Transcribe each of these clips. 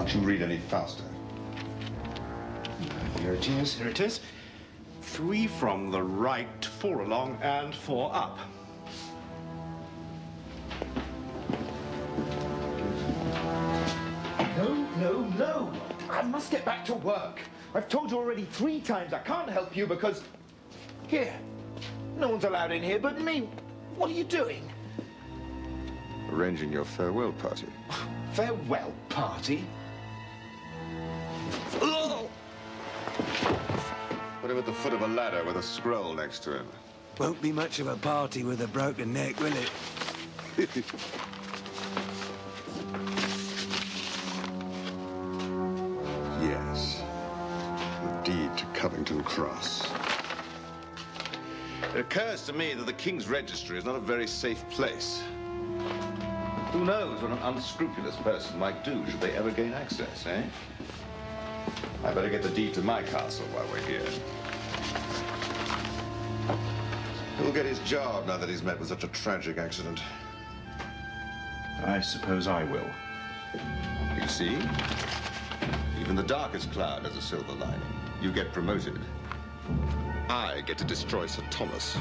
Can't you read any faster? Here it is, here it is. 3 from the right, 4 along, and 4 up. No! I must get back to work. I've told you already 3 times I can't help you because... Here. No one's allowed in here but me. What are you doing? Arranging your farewell party. Farewell party? Put him at the foot of a ladder with a scroll next to him. Won't be much of a party with a broken neck, will it? Yes. The deed to Covington Cross. It occurs to me that the King's Registry is not a very safe place. Who knows what an unscrupulous person might do should they ever gain access, eh? I better get the deed to my castle while we're here. He'll get his job now that he's met with such a tragic accident. I suppose I will. You see? Even the darkest cloud has a silver lining. You get promoted. I get to destroy Sir Thomas.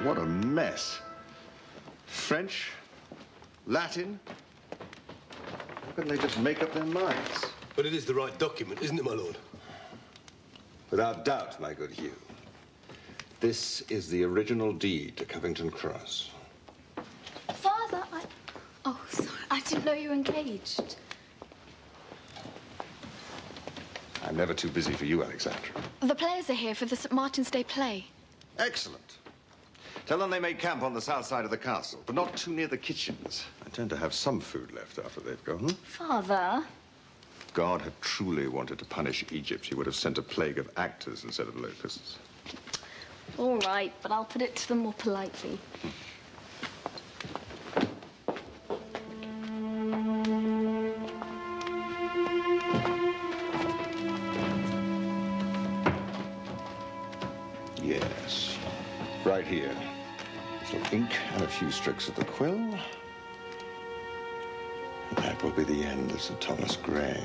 What a mess. French, Latin. How can they just make up their minds? But it is the right document, isn't it, my lord? Without doubt, my good Hugh. This is the original deed to Covington Cross. Father, Oh, sorry. I didn't know you were engaged. I'm never too busy for you, Alexandra. The players are here for the St. Martin's Day play. Excellent. Tell them they may camp on the south side of the castle, but not too near the kitchens. I tend to have some food left after they've gone. Father? If God had truly wanted to punish Egypt, he would have sent a plague of actors instead of locusts. All right, but I'll put it to them more politely. Yes, right here. Some ink and a few strokes of the quill. And that will be the end of Sir Thomas Gray.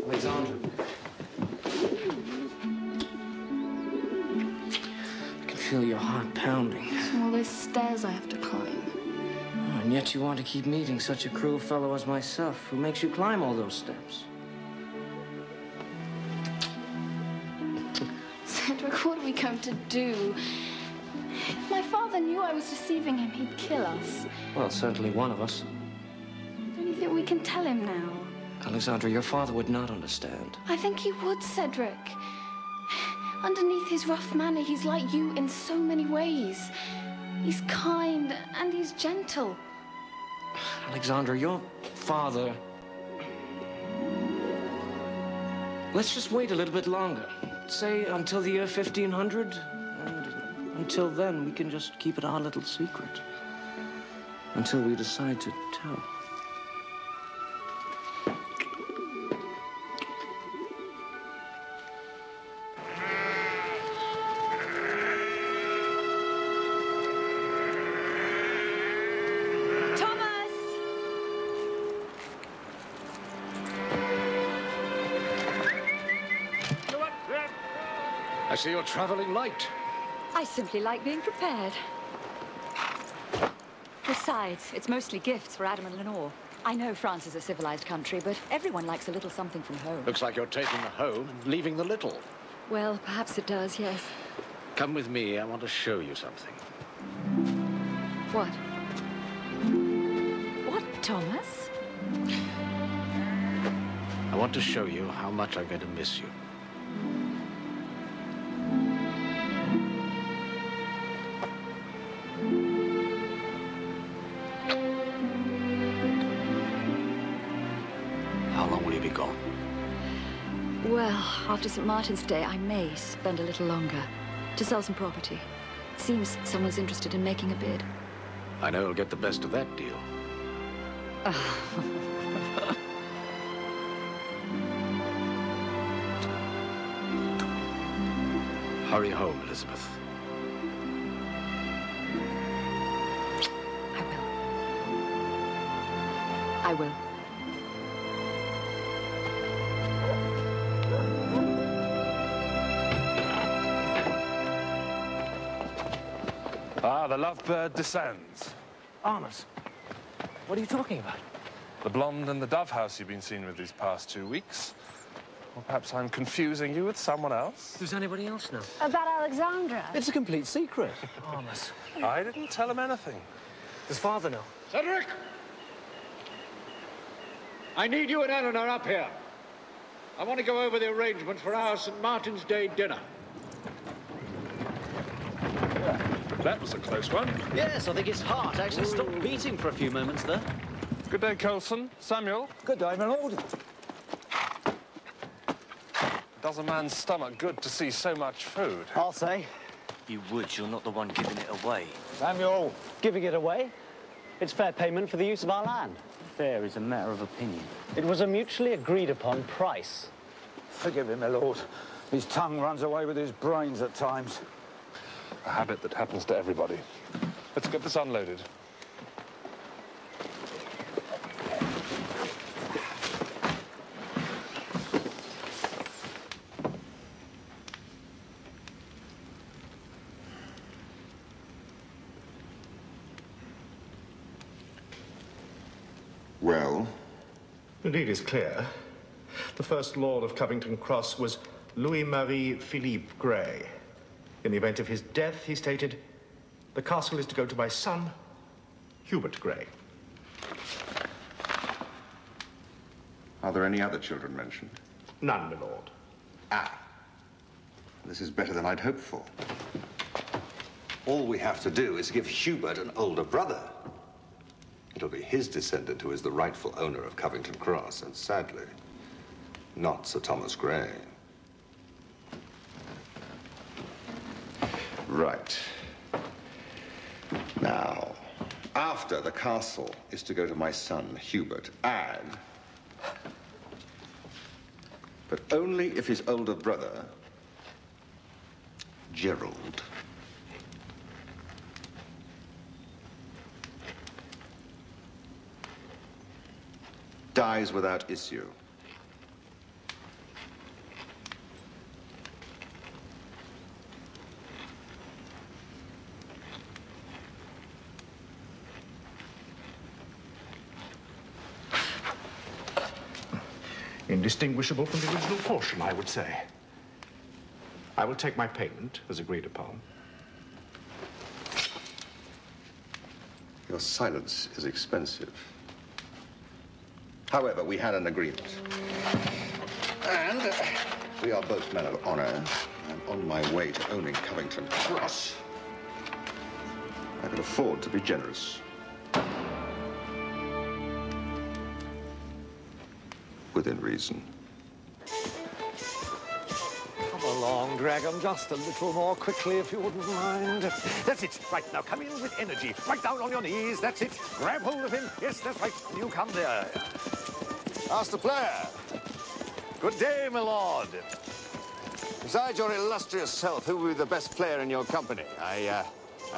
Alexandra. I can feel your heart pounding. From all those stairs I have to climb. Oh, and yet you want to keep meeting such a cruel fellow as myself, who makes you climb all those steps. Cedric, what are we going to do? If my father knew I was deceiving him, he'd kill us. Well, certainly one of us. Don't you think we can tell him now? Alexandra, your father would not understand. I think he would, Cedric. Underneath his rough manner, he's like you in so many ways. He's kind and he's gentle. Alexandra, your father Let's just wait a little bit longer. Say until the year 1500. And until then, we can just keep it our little secret. Until we decide to tell. I see you're traveling light. I simply like being prepared. Besides, it's mostly gifts for Adam and Lenore. I know France is a civilized country, but everyone likes a little something from home. Looks like you're taking the home and leaving the little. Well, perhaps it does, yes. Come with me. I want to show you something. What? What, Thomas? I want to show you how much I'm going to miss you. Well, after St. Martin's Day, I may spend a little longer to sell some property. It seems someone's interested in making a bid. I know you'll get the best of that deal. Hurry home, Elizabeth. I will. Ah, the lovebird descends. Armas, what are you talking about? The blonde and the dove house you've been seen with these past 2 weeks. Or perhaps I'm confusing you with someone else? Does anybody else know? About Alexandra? It's a complete secret. Armas. I didn't tell him anything. Does father know? Cedric! I need you and Eleanor up here. I want to go over the arrangements for our St. Martin's Day dinner. That was a close one. Yes, I think his heart actually stopped beating for a few moments there. Good day, Coulson. Samuel. Good day, my lord. Does a man's stomach good to see so much food? I'll say. You would. You're not the one giving it away. Samuel. Giving it away? It's fair payment for the use of our land. Fair is a matter of opinion. It was a mutually agreed upon price. Forgive him, my lord. His tongue runs away with his brains at times. A habit that happens to everybody. Let's get this unloaded. Well? The deed is clear. The first lord of Covington Cross was Louis-Marie Philippe Grey. In the event of his death, he stated, the castle is to go to my son, Hubert Grey. Are there any other children mentioned? None, my lord. Ah. This is better than I'd hoped for. All we have to do is give Hubert an older brother. It'll be his descendant who is the rightful owner of Covington Cross, and sadly, not Sir Thomas Grey. Right. Now, after the castle is to go to my son, Hubert, and... but only if his older brother, Gerald, dies without issue. Indistinguishable from the original portion, I would say. I will take my payment as agreed upon. Your silence is expensive. However, we had an agreement. And we are both men of honor. I'm on my way to owning Covington Cross. I can afford to be generous. Within reason. along, Dragon. Just a little more quickly, if you wouldn't mind. That's it. Right, now come in with energy. Right down on your knees. That's it. Grab hold of him. Yes, that's right. You come there. Master Player. Good day, my lord. Besides your illustrious self, who will be the best player in your company? I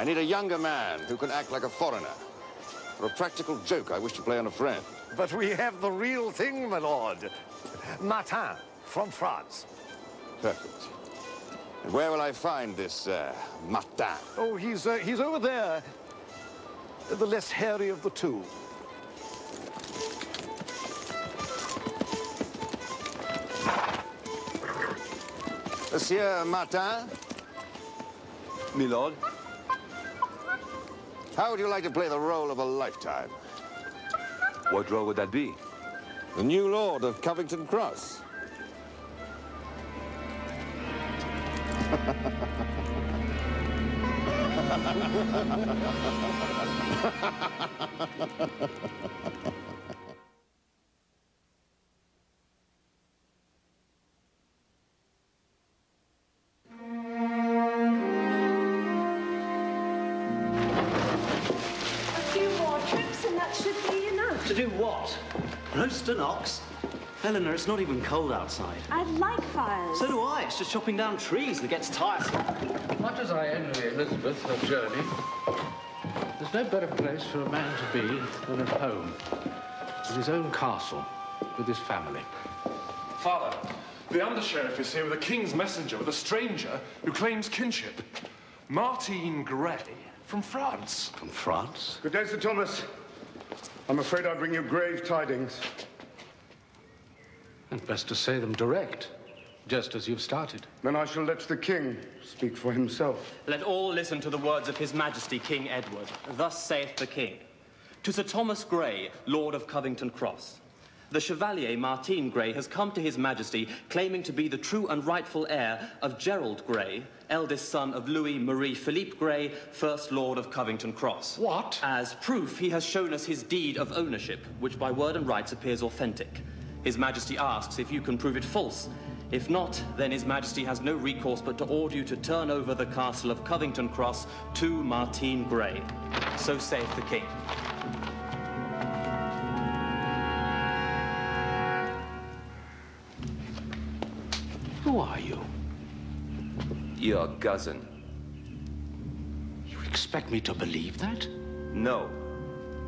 need a younger man who can act like a foreigner. For a practical joke, I wish to play on a friend. But we have the real thing, my lord. Martin, from France. Perfect. And where will I find this, Martin? Oh, he's over there. The less hairy of the two. Monsieur Martin? My lord? How would you like to play the role of a lifetime? What role would that be? The new lord of Covington Cross. To do what? Roast an ox? Eleanor, it's not even cold outside. I like fires. So do I. It's just chopping down trees that gets tiresome. Much as I envy Elizabeth her journey, there's no better place for a man to be than at home, in his own castle, with his family. Father, the undersheriff is here with a king's messenger, with a stranger who claims kinship. Martin Gray, from France. From France? Good day, Sir Thomas. I'm afraid I bring you grave tidings. And best to say them direct, just as you've started. Then I shall let the king speak for himself. Let all listen to the words of His Majesty King Edward. Thus saith the king. To Sir Thomas Gray, Lord of Covington Cross. The Chevalier Martin Gray has come to His Majesty claiming to be the true and rightful heir of Gerald Gray, eldest son of Louis Marie Philippe Gray, First Lord of Covington Cross. What? As proof, he has shown us his deed of ownership, which by word and rights appears authentic. His Majesty asks if you can prove it false. If not, then His Majesty has no recourse but to order you to turn over the castle of Covington Cross to Martin Gray. So saith the king. Who are you? Your cousin. You expect me to believe that? No.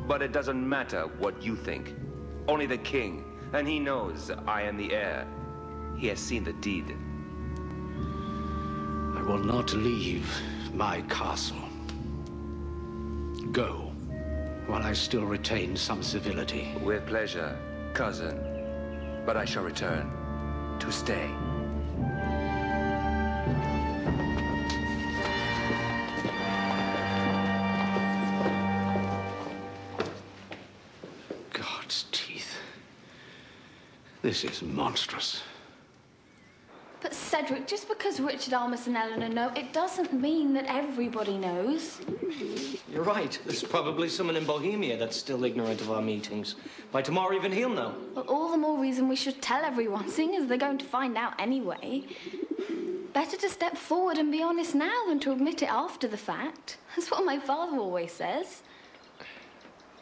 But it doesn't matter what you think. Only the king, and he knows I am the heir. He has seen the deed. I will not leave my castle. Go, while I still retain some civility. With pleasure, cousin. But I shall return to stay. God's teeth. This is monstrous. But Cedric, just because Richard, Almus and Eleanor know, it doesn't mean that everybody knows. You're right. There's probably someone in Bohemia that's still ignorant of our meetings. By tomorrow, even he'll know. Well, all the more reason we should tell everyone, seeing as they're going to find out anyway. Better to step forward and be honest now than to admit it after the fact. That's what my father always says.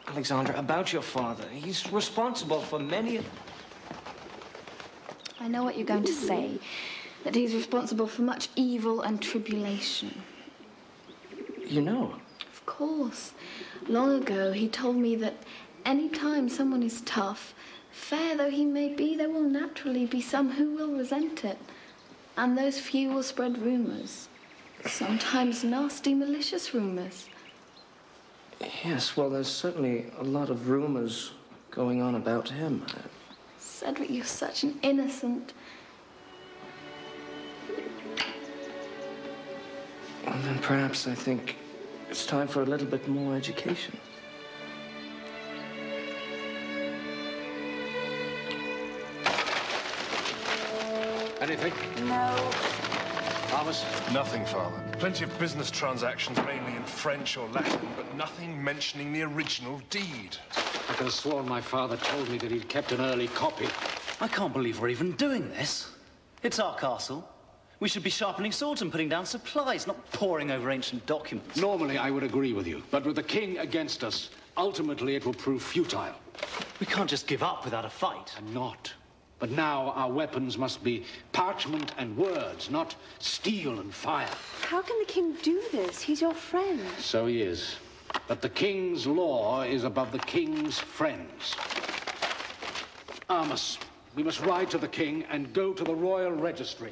Alexandra, about your father, he's responsible for many... I know what you're going to say, that he's responsible for much evil and tribulation. You know? Of course. Long ago, he told me that any time someone is tough, fair though he may be, there will naturally be some who will resent it. And those few will spread rumours. Sometimes nasty, malicious rumours. Yes, well, there's certainly a lot of rumours going on about him. Cedric, you're such an innocent. Well, then perhaps I think it's time for a little bit more education. Anything? No. Thomas? Nothing, Father. Plenty of business transactions, mainly in French or Latin, but nothing mentioning the original deed. I could have sworn my father told me that he'd kept an early copy. I can't believe we're even doing this. It's our castle. We should be sharpening swords and putting down supplies, not poring over ancient documents. Normally, I would agree with you, but with the king against us, ultimately it will prove futile. We can't just give up without a fight. I'm not. But now our weapons must be parchment and words, not steel and fire. How can the king do this? He's your friend. So he is. But the king's law is above the king's friends. Armus, we must ride to the king and go to the royal registry.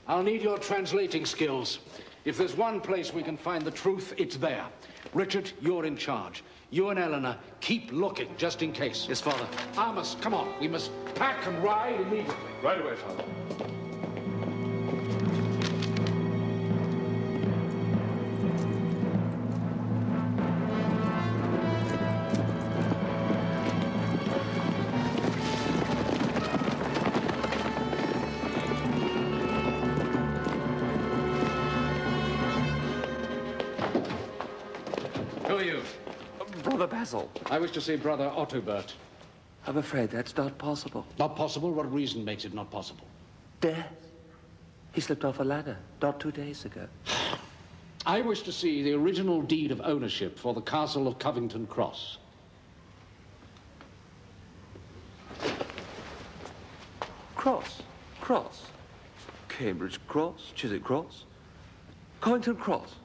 I'll need your translating skills. If there's one place we can find the truth, it's there. Richard, you're in charge. You and Eleanor, keep looking, just in case. Yes, Father. Armus, come on. We must pack and ride immediately. Right away, Father. Who are you? Brother Basil. I wish to see Brother Ottobert. I'm afraid that's not possible. Not possible? What reason makes it not possible? Death. He slipped off a ladder not 2 days ago. I wish to see the original deed of ownership for the castle of Covington Cross. Cross? Cross? Cambridge Cross? Chiswick Cross? Covington Cross?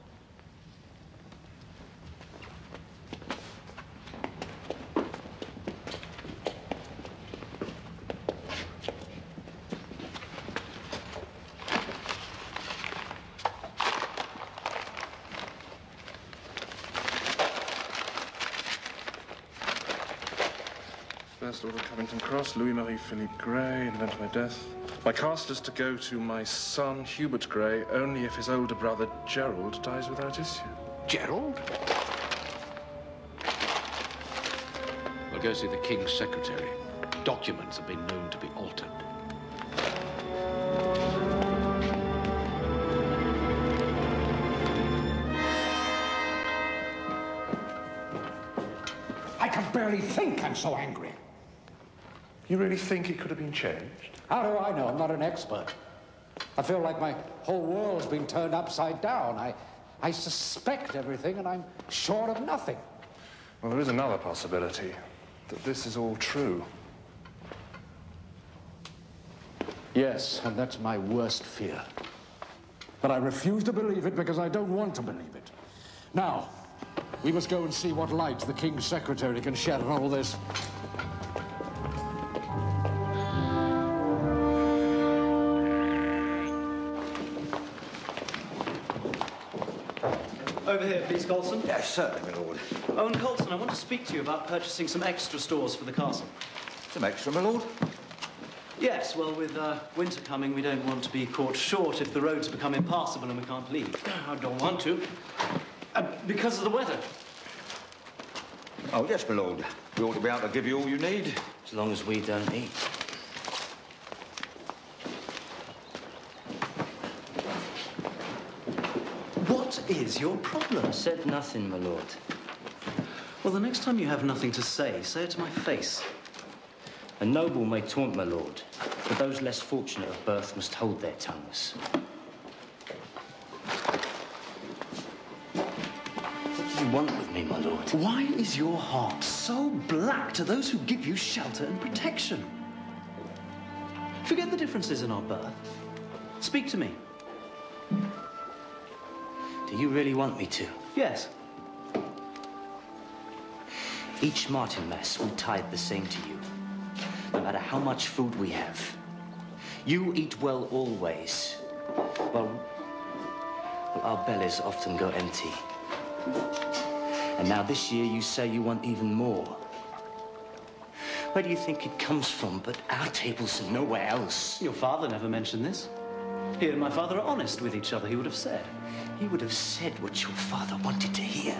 First Lord of Covington Cross, Louis-Marie Philippe Gray, in event of my death. My cast is to go to my son, Hubert Gray, only if his older brother, Gerald, dies without issue. Gerald? We'll go see the king's secretary. Documents have been known to be altered. I can barely think, I'm so angry. You really think it could have been changed? How do I know? I'm not an expert. I feel like my whole world's been turned upside down. I suspect everything, and I'm sure of nothing. Well, there is another possibility, that this is all true. Yes, and that's my worst fear. But I refuse to believe it because I don't want to believe it. Now, we must go and see what light the king's secretary can shed on all this. Over here, please, Colson. Yes, certainly, my lord. Owen Colson, I want to speak to you about purchasing some extra stores for the castle. Some extra, my lord? Yes, well, with winter coming, we don't want to be caught short if the roads become impassable and we can't leave. I don't want to. Because of the weather. Oh, yes, my lord. We ought to be able to give you all you need. As long as we don't eat. What is your problem? I said nothing, my lord. Well, the next time you have nothing to say it to my face. A noble may taunt, my lord, but those less fortunate of birth must hold their tongues. What do you want with me, my lord? Why is your heart so black to those who give you shelter and protection? Forget the differences in our birth. Speak to me. Do you really want me to? Yes. Each Martinmas will tithe the same to you, no matter how much food we have. You eat well always, while our bellies often go empty. And now this year you say you want even more. Where do you think it comes from but our tables and nowhere else? Your father never mentioned this. He and my father are honest with each other, he would have said. He would have said what your father wanted to hear.